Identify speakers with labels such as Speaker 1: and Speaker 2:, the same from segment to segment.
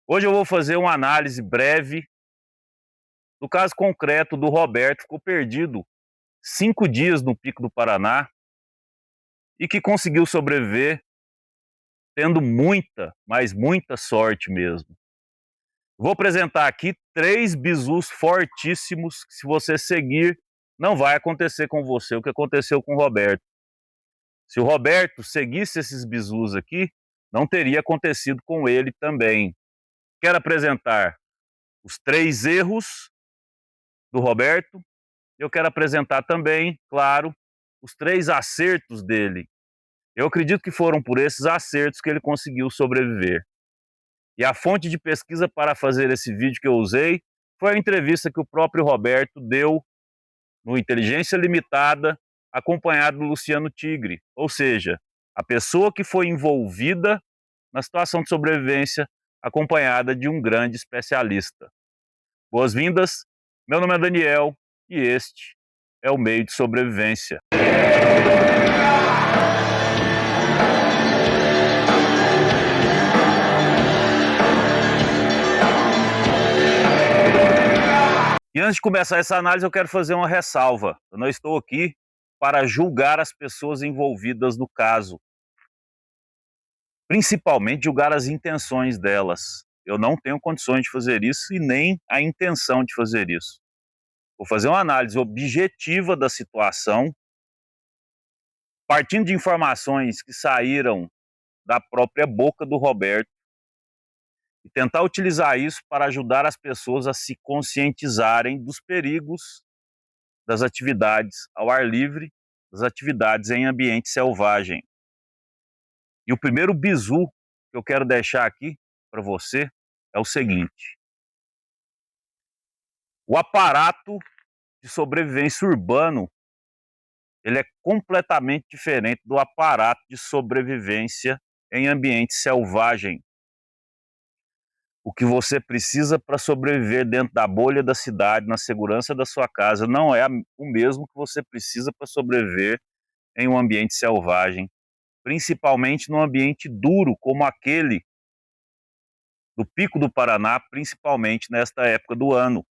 Speaker 1: Hoje eu vou fazer uma análise breve do caso concreto do Roberto, que ficou perdido 5 dias no Pico do Paraná e que conseguiu sobreviver tendo muita, mas muita sorte mesmo. Vou apresentar aqui 3 bizus fortíssimos que, se você seguir, não vai acontecer com você o que aconteceu com o Roberto. Se o Roberto seguisse esses bizus aqui, não teria acontecido com ele também. Quero apresentar os 3 erros do Roberto. Eu quero apresentar também, claro, os 3 acertos dele. Eu acredito que foram por esses acertos que ele conseguiu sobreviver. E a fonte de pesquisa para fazer esse vídeo que eu usei foi a entrevista que o próprio Roberto deu no Inteligência Limitada, acompanhado do Luciano Tigre, ou seja, a pessoa que foi envolvida na situação de sobrevivência, acompanhada de um grande especialista. Boas-vindas, meu nome é Daniel e este é o Meio de Sobrevivência. E antes de começar essa análise, eu quero fazer uma ressalva. Eu não estou aqui para julgar as pessoas envolvidas no caso, principalmente julgar as intenções delas. Eu não tenho condições de fazer isso e nem a intenção de fazer isso. Vou fazer uma análise objetiva da situação, partindo de informações que saíram da própria boca do Roberto, e tentar utilizar isso para ajudar as pessoas a se conscientizarem dos perigos das atividades ao ar livre, das atividades em ambiente selvagem. E o primeiro bizu que eu quero deixar aqui para você é o seguinte: o aparato de sobrevivência urbano, ele é completamente diferente do aparato de sobrevivência em ambiente selvagem. O que você precisa para sobreviver dentro da bolha da cidade, na segurança da sua casa, não é o mesmo que você precisa para sobreviver em um ambiente selvagem, principalmente num ambiente duro como aquele do Pico do Paraná, principalmente nesta época do ano.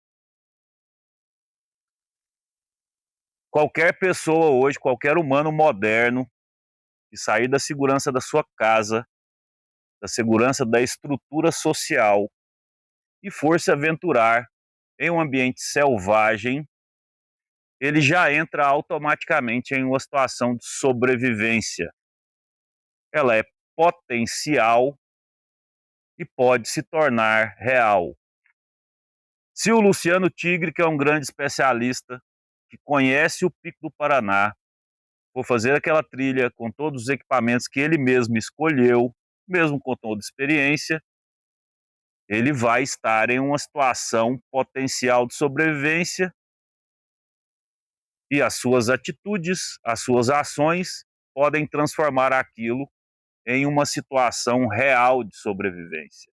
Speaker 1: Qualquer pessoa hoje, qualquer humano moderno, que sair da segurança da sua casa, da segurança da estrutura social e for se aventurar em um ambiente selvagem, ele já entra automaticamente em uma situação de sobrevivência. Ela é potencial e pode se tornar real. Se o Luciano Tigre, que é um grande especialista, que conhece o Pico do Paraná, for fazer aquela trilha com todos os equipamentos que ele mesmo escolheu, mesmo com toda experiência, ele vai estar em uma situação potencial de sobrevivência e as suas atitudes, as suas ações podem transformar aquilo em uma situação real de sobrevivência.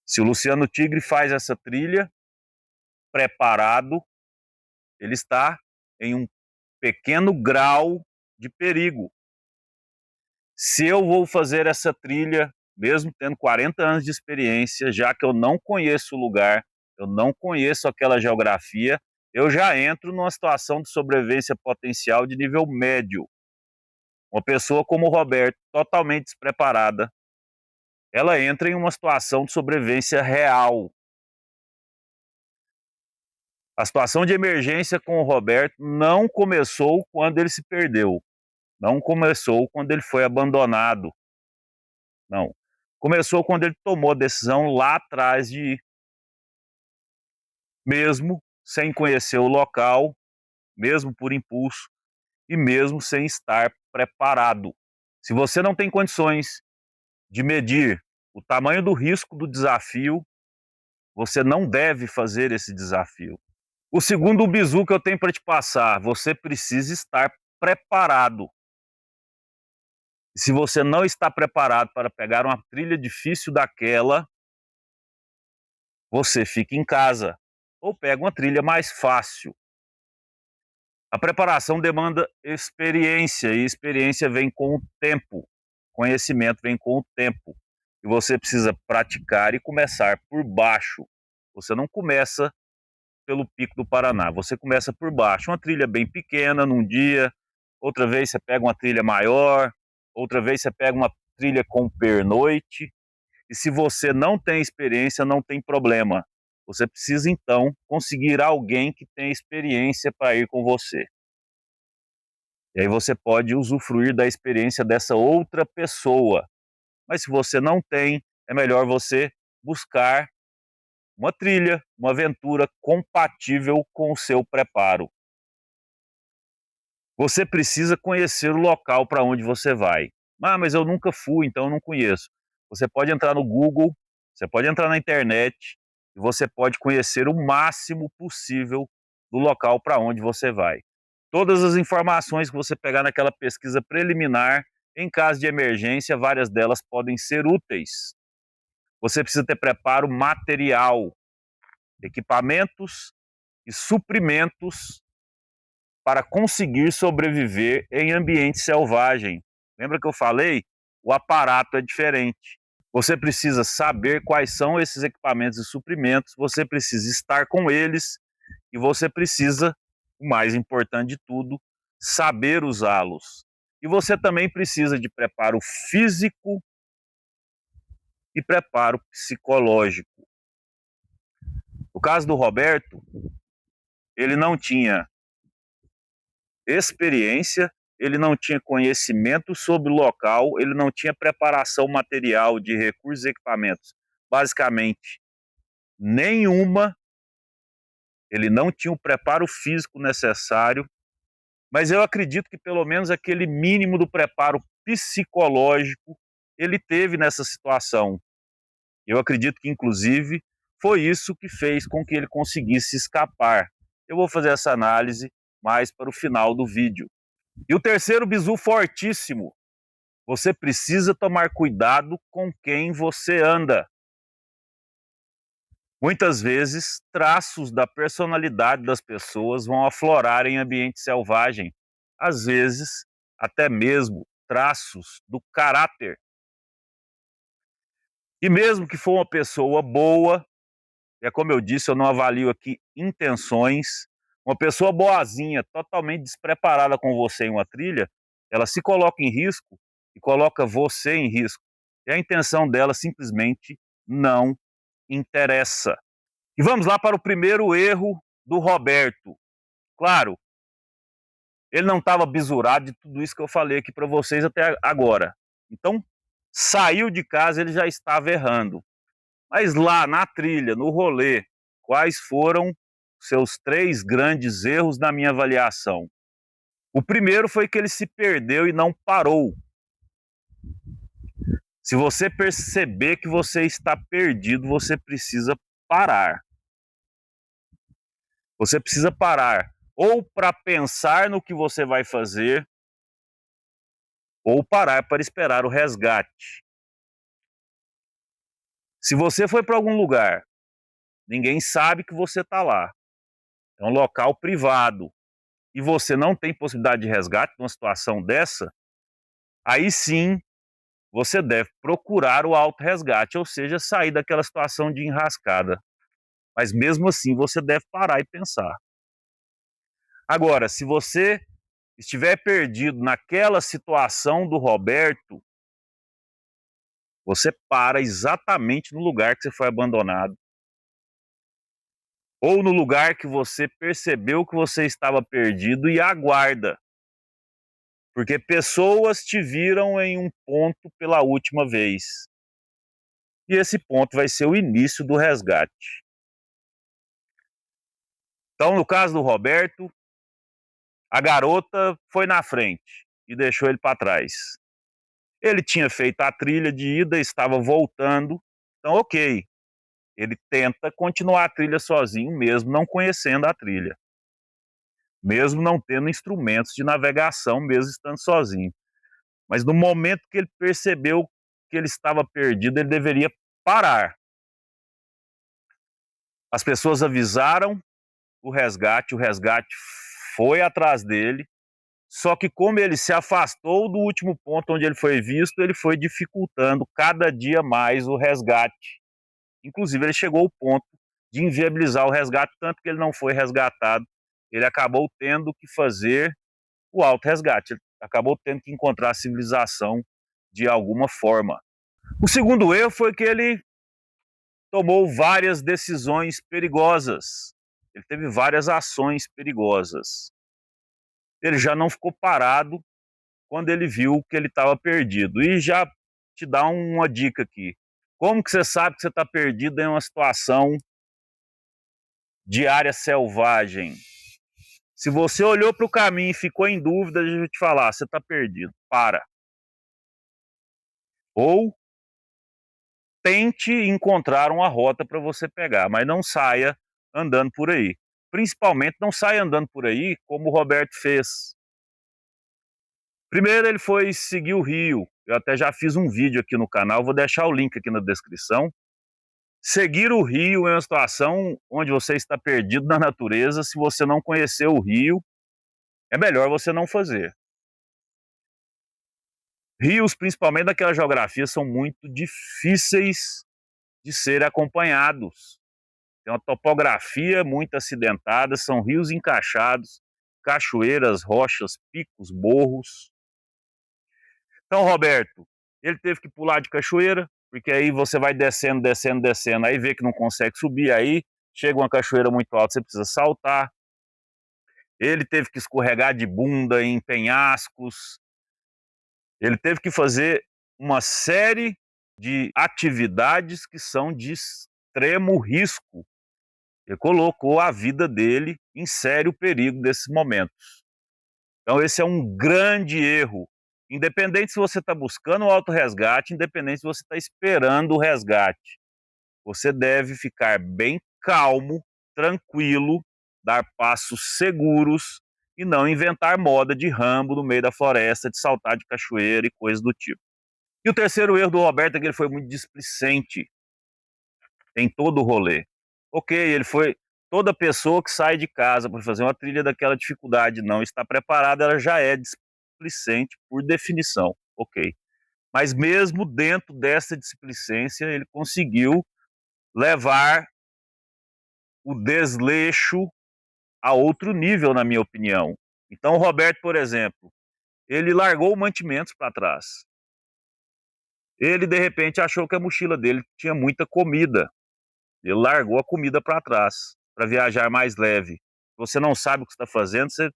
Speaker 1: Se o Luciano Tigre faz essa trilha preparado, ele está em um pequeno grau de perigo. Se eu vou fazer essa trilha, mesmo tendo 40 anos de experiência, já que eu não conheço o lugar, eu não conheço aquela geografia, eu já entro numa situação de sobrevivência potencial de nível médio. Uma pessoa como o Roberto, totalmente despreparada, ela entra em uma situação de sobrevivência real. A situação de emergência com o Roberto não começou quando ele se perdeu, não começou quando ele foi abandonado, não. Começou quando ele tomou a decisão lá atrás de ir, mesmo sem conhecer o local, mesmo por impulso e mesmo sem estar preparado. Se você não tem condições de medir o tamanho do risco do desafio, você não deve fazer esse desafio. O segundo bizu que eu tenho para te passar: você precisa estar preparado. Se você não está preparado para pegar uma trilha difícil daquela, você fica em casa ou pega uma trilha mais fácil. A preparação demanda experiência, e experiência vem com o tempo. Conhecimento vem com o tempo. e você precisa praticar e começar por baixo. Você não começa pelo Pico do Paraná, você começa por baixo. Uma trilha bem pequena num dia, outra vez você pega uma trilha maior, outra vez você pega uma trilha com pernoite. E se você não tem experiência, não tem problema. Você precisa então conseguir alguém que tenha experiência para ir com você. E aí você pode usufruir da experiência dessa outra pessoa. Mas se você não tem, é melhor você buscar uma trilha, uma aventura compatível com o seu preparo. Você precisa conhecer o local para onde você vai. Ah, mas eu nunca fui, então eu não conheço. Você pode entrar no Google, você pode entrar na internet e você pode conhecer o máximo possível do local para onde você vai. Todas as informações que você pegar naquela pesquisa preliminar, em caso de emergência, várias delas podem ser úteis. Você precisa ter preparo material, equipamentos e suprimentos para conseguir sobreviver em ambiente selvagem. Lembra que eu falei? O aparato é diferente. Você precisa saber quais são esses equipamentos e suprimentos, você precisa estar com eles e você precisa, o mais importante de tudo, saber usá-los. E você também precisa de preparo físico e preparo psicológico. No caso do Roberto, ele não tinha experiência, ele não tinha conhecimento sobre o local, ele não tinha preparação material de recursos e equipamentos, basicamente nenhuma, ele não tinha o preparo físico necessário, mas eu acredito que pelo menos aquele mínimo do preparo psicológico ele teve nessa situação. Eu acredito que inclusive foi isso que fez com que ele conseguisse escapar. Eu vou fazer essa análise mais para o final do vídeo. E o terceiro bizu fortíssimo, você precisa tomar cuidado com quem você anda. Muitas vezes, traços da personalidade das pessoas vão aflorar em ambiente selvagem. Às vezes, até mesmo traços do caráter. E mesmo que for uma pessoa boa, é como eu disse, eu não avalio aqui intenções. Uma pessoa boazinha, totalmente despreparada com você em uma trilha, ela se coloca em risco e coloca você em risco. E a intenção dela simplesmente não interessa. E vamos lá para o primeiro erro do Roberto. Claro, ele não estava bisurado de tudo isso que eu falei aqui para vocês até agora. Então, saiu de casa, ele já estava errando. Mas lá na trilha, no rolê, quais foram seus 3 grandes erros na minha avaliação? O primeiro foi que ele se perdeu e não parou. Se você perceber que você está perdido, você precisa parar. Você precisa parar ou para pensar no que você vai fazer, ou parar para esperar o resgate. Se você foi para algum lugar, ninguém sabe que você está lá. É um local privado. E você não tem possibilidade de resgate numa situação dessa, aí sim você deve procurar o auto-resgate, ou seja, sair daquela situação de enrascada. Mas mesmo assim você deve parar e pensar. Agora, se você estiver perdido naquela situação do Roberto, você para exatamente no lugar que você foi abandonado. Ou no lugar que você percebeu que você estava perdido e aguarda. Porque pessoas te viram em um ponto pela última vez. E esse ponto vai ser o início do resgate. Então, no caso do Roberto, a garota foi na frente e deixou ele para trás. Ele tinha feito a trilha de ida, estava voltando, então ok. Ele tenta continuar a trilha sozinho, mesmo não conhecendo a trilha. Mesmo não tendo instrumentos de navegação, mesmo estando sozinho. Mas no momento que ele percebeu que ele estava perdido, ele deveria parar. As pessoas avisaram o resgate foi atrás dele, Só que como ele se afastou do último ponto onde ele foi visto, ele foi dificultando cada dia mais o resgate. Inclusive ele chegou ao ponto de inviabilizar o resgate, tanto que ele não foi resgatado. Ele acabou tendo que fazer o auto-resgate, ele acabou tendo que encontrar a civilização de alguma forma. O segundo erro foi que ele tomou várias decisões perigosas. Ele teve várias ações perigosas. Ele já não ficou parado quando ele viu que ele estava perdido. E já te dá uma dica aqui. Como que você sabe que você está perdido em uma situação de área selvagem? Se você olhou para o caminho e ficou em dúvida, deixa eu te falar, você está perdido. Para. Ou tente encontrar uma rota para você pegar, mas não saia andando por aí. Principalmente não saia andando por aí como o Roberto fez. Primeiro ele foi seguir o rio. Eu até já fiz um vídeo aqui no canal, vou deixar o link aqui na descrição. Seguir o rio é uma situação onde você está perdido na natureza. Se você não conhecer o rio, é melhor você não fazer. Rios, principalmente daquela geografia, são muito difíceis de serem acompanhados. Tem uma topografia muito acidentada, são rios encaixados, cachoeiras, rochas, picos, morros. Então, Roberto, ele teve que pular de cachoeira, porque aí você vai descendo, descendo, descendo, aí vê que não consegue subir, aí chega uma cachoeira muito alta, você precisa saltar. Ele teve que escorregar de bunda em penhascos. Ele teve que fazer uma série de atividades que são de extremo risco. Ele colocou a vida dele em sério perigo nesses momentos. Então esse é um grande erro. Independente se você está buscando o autorresgate, independente se você está esperando o resgate. Você deve ficar bem calmo, tranquilo, dar passos seguros e não inventar moda de Rambo no meio da floresta, de saltar de cachoeira e coisas do tipo. E o terceiro erro do Roberto é que ele foi muito displicente em todo o rolê. Ok, ele foi. Toda pessoa que sai de casa para fazer uma trilha daquela dificuldade não está preparada, ela já é displicente por definição. Ok. Mas mesmo dentro dessa displicência, ele conseguiu levar o desleixo a outro nível, na minha opinião. Então, o Roberto, por exemplo, ele largou mantimentos para trás. Ele, de repente, achou que a mochila dele tinha muita comida. Ele largou a comida para trás, para viajar mais leve. Você não sabe o que está fazendo, você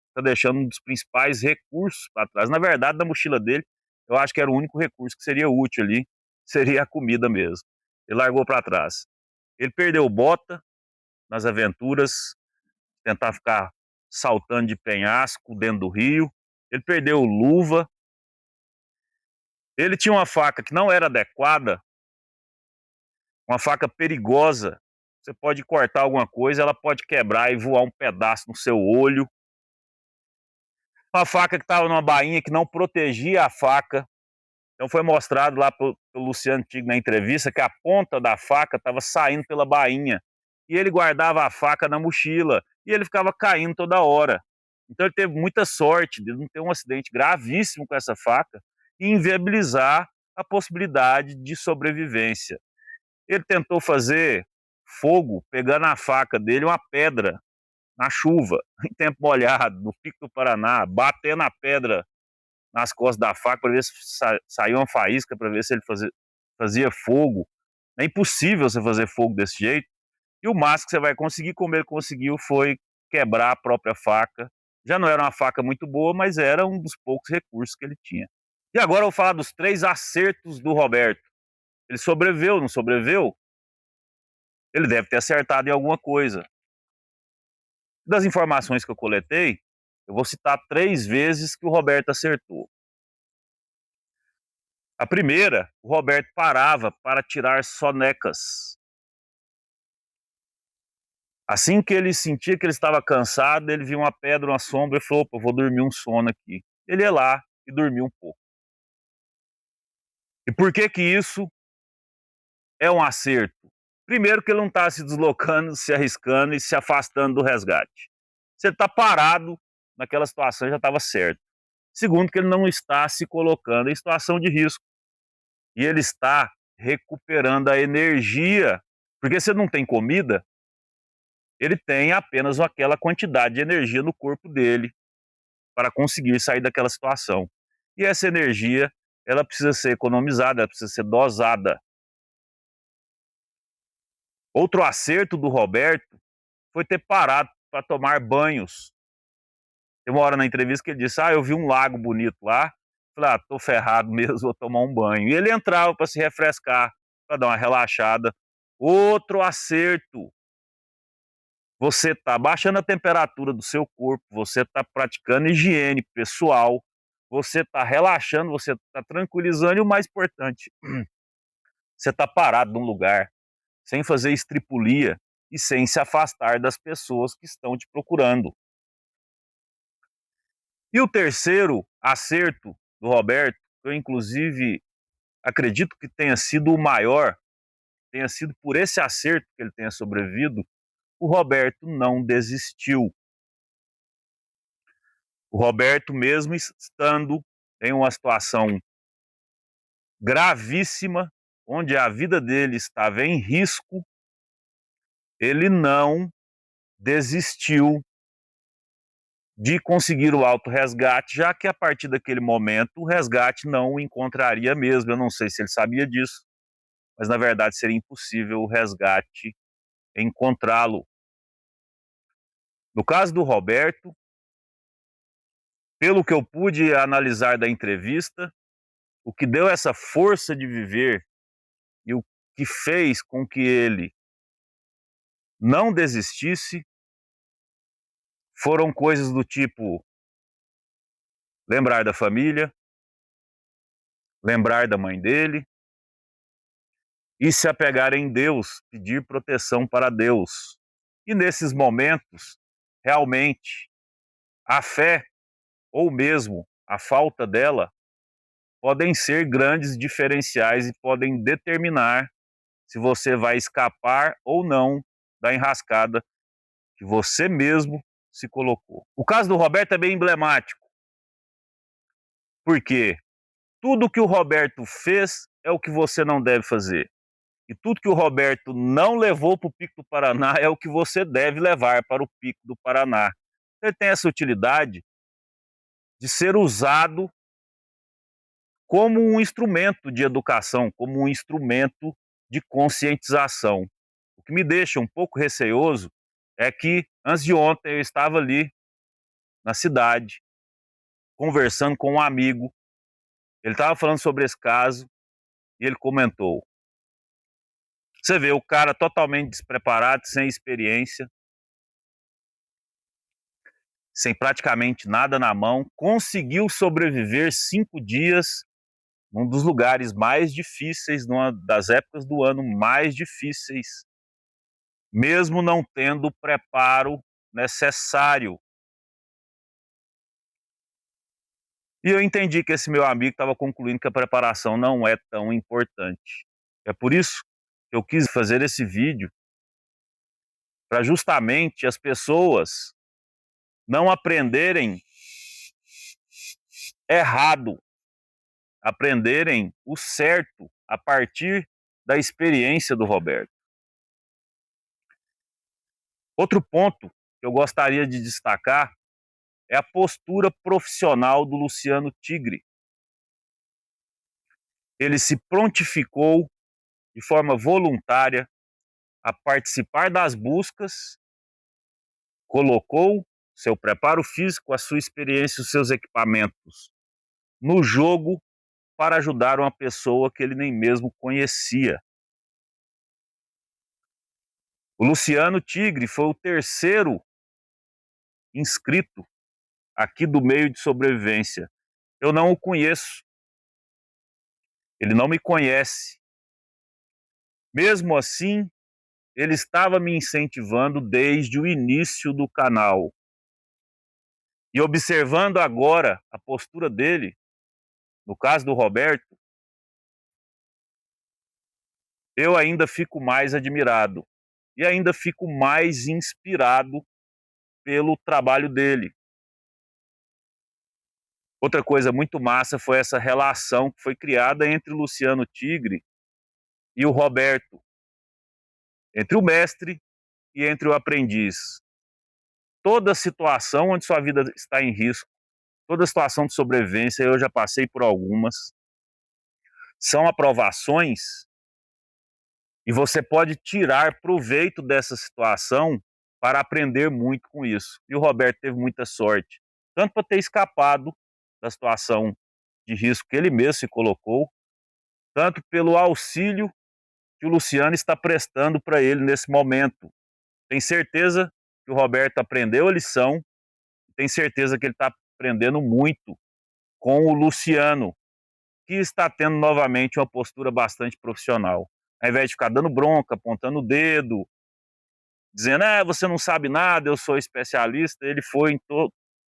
Speaker 1: está deixando um dos principais recursos para trás. Na verdade, na mochila dele, eu acho que era o único recurso que seria útil ali, seria a comida mesmo. Ele largou para trás. Ele perdeu bota nas aventuras, tentar ficar saltando de penhasco dentro do rio. Ele perdeu luva. Ele tinha uma faca que não era adequada, uma faca perigosa. Você pode cortar alguma coisa, ela pode quebrar e voar um pedaço no seu olho. Uma faca que estava numa bainha que não protegia a faca. Então foi mostrado lá pelo Luciano Tigre na entrevista que a ponta da faca estava saindo pela bainha. E ele guardava a faca na mochila. E ele ficava caindo toda hora. Então ele teve muita sorte de não ter um acidente gravíssimo com essa faca e inviabilizar a possibilidade de sobrevivência. Ele tentou fazer fogo pegando na faca dele uma pedra na chuva, em tempo molhado, no Pico do Paraná, batendo a pedra nas costas da faca para ver se saiu uma faísca, para ver se ele fazia fogo. É impossível você fazer fogo desse jeito. E o máximo que você vai conseguir, como ele conseguiu, foi quebrar a própria faca. Já não era uma faca muito boa, mas era um dos poucos recursos que ele tinha. E agora eu vou falar dos 3 acertos do Roberto. Ele sobreviveu, não sobreviveu? Ele deve ter acertado em alguma coisa. Das informações que eu coletei, eu vou citar 3 vezes que o Roberto acertou. A primeira, o Roberto parava para tirar sonecas. Assim que ele sentia que ele estava cansado, ele via uma pedra, uma sombra e falou: opa, eu vou dormir um sono aqui. Ele ia lá e dormia um pouco. E por que que isso é um acerto? Primeiro que ele não está se deslocando, se arriscando e se afastando do resgate. Você está parado naquela situação já estava certo. Segundo, que ele não está se colocando em situação de risco. E ele está recuperando a energia. Porque se ele não tem comida, ele tem apenas aquela quantidade de energia no corpo dele para conseguir sair daquela situação. E essa energia, ela precisa ser economizada, ela precisa ser dosada. Outro acerto do Roberto foi ter parado para tomar banhos. Tem uma hora na entrevista que ele disse: eu vi um lago bonito lá. Falei: tô ferrado mesmo, vou tomar um banho. E ele entrava para se refrescar, para dar uma relaxada. Outro acerto. Você está baixando a temperatura do seu corpo, você está praticando higiene pessoal, você está relaxando, você está tranquilizando e o mais importante, você está parado num lugar, sem fazer estripulia e sem se afastar das pessoas que estão te procurando. E o terceiro acerto do Roberto, eu inclusive acredito que tenha sido o maior, tenha sido por esse acerto que ele tenha sobrevivido, o Roberto não desistiu. O Roberto, mesmo estando em uma situação gravíssima, onde a vida dele estava em risco, ele não desistiu de conseguir o autorresgate, já que a partir daquele momento o resgate não o encontraria mesmo. Eu não sei se ele sabia disso, mas na verdade seria impossível o resgate encontrá-lo. No caso do Roberto, pelo que eu pude analisar da entrevista, o que deu essa força de viver e o que fez com que ele não desistisse foram coisas do tipo lembrar da família, lembrar da mãe dele e se apegar em Deus, pedir proteção para Deus. E nesses momentos, realmente, a fé ou mesmo a falta dela podem ser grandes diferenciais e podem determinar se você vai escapar ou não da enrascada que você mesmo se colocou. O caso do Roberto é bem emblemático, porque tudo que o Roberto fez é o que você não deve fazer. E tudo que o Roberto não levou para o Pico do Paraná é o que você deve levar para o Pico do Paraná. Ele tem essa utilidade de ser usado como um instrumento de educação, como um instrumento de conscientização. O que me deixa um pouco receoso é que, antes de ontem, eu estava ali na cidade, conversando com um amigo. Ele estava falando sobre esse caso e ele comentou: você vê, o cara totalmente despreparado, sem experiência, sem praticamente nada na mão, conseguiu sobreviver 5 dias num dos lugares mais difíceis, numa das épocas do ano mais difíceis, mesmo não tendo o preparo necessário. E eu entendi que esse meu amigo estava concluindo que a preparação não é tão importante. É por isso que eu quis fazer esse vídeo, para justamente as pessoas não aprenderem errado, aprenderem o certo a partir da experiência do Roberto. Outro ponto que eu gostaria de destacar é a postura profissional do Luciano Tigre. Ele se prontificou de forma voluntária a participar das buscas, colocou seu preparo físico, a sua experiência, os seus equipamentos no jogo para ajudar uma pessoa que ele nem mesmo conhecia. O Luciano Tigre foi o terceiro inscrito aqui do meio de sobrevivência. Eu não o conheço. Ele não me conhece. Mesmo assim, ele estava me incentivando desde o início do canal. E observando agora a postura dele, no caso do Roberto, eu ainda fico mais admirado e ainda fico mais inspirado pelo trabalho dele. Outra coisa muito massa foi essa relação que foi criada entre o Luciano Tigre e o Roberto, entre o mestre e entre o aprendiz. Toda situação onde sua vida está em risco, toda situação de sobrevivência, eu já passei por algumas, são aprovações e você pode tirar proveito dessa situação para aprender muito com isso. E o Roberto teve muita sorte, tanto para ter escapado da situação de risco que ele mesmo se colocou, tanto pelo auxílio que o Luciano está prestando para ele nesse momento. Tenho certeza que o Roberto aprendeu a lição, tenho certeza que ele está aprendendo muito com o Luciano, que está tendo novamente uma postura bastante profissional. Ao invés de ficar dando bronca, apontando o dedo, dizendo, você não sabe nada, eu sou especialista, ele foi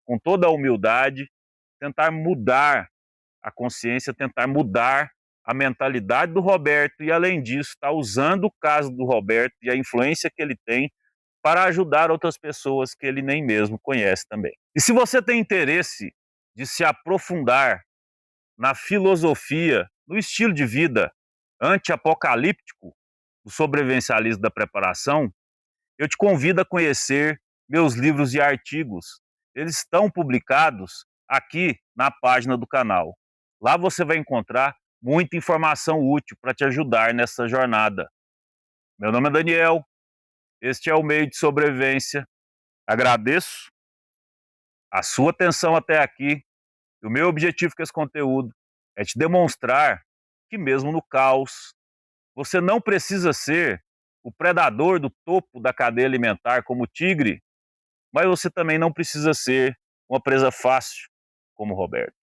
Speaker 1: com toda a humildade tentar mudar a consciência, tentar mudar a mentalidade do Roberto e, além disso, está usando o caso do Roberto e a influência que ele tem para ajudar outras pessoas que ele nem mesmo conhece também. E se você tem interesse de se aprofundar na filosofia, no estilo de vida anti-apocalíptico do sobrevivencialismo da preparação, eu te convido a conhecer meus livros e artigos. Eles estão publicados aqui na página do canal. Lá você vai encontrar muita informação útil para te ajudar nessa jornada. Meu nome é Daniel, este é o Meio de Sobrevivência. Agradeço a sua atenção até aqui. O meu objetivo com esse conteúdo é te demonstrar que mesmo no caos, você não precisa ser o predador do topo da cadeia alimentar como o tigre, mas você também não precisa ser uma presa fácil como o Roberto.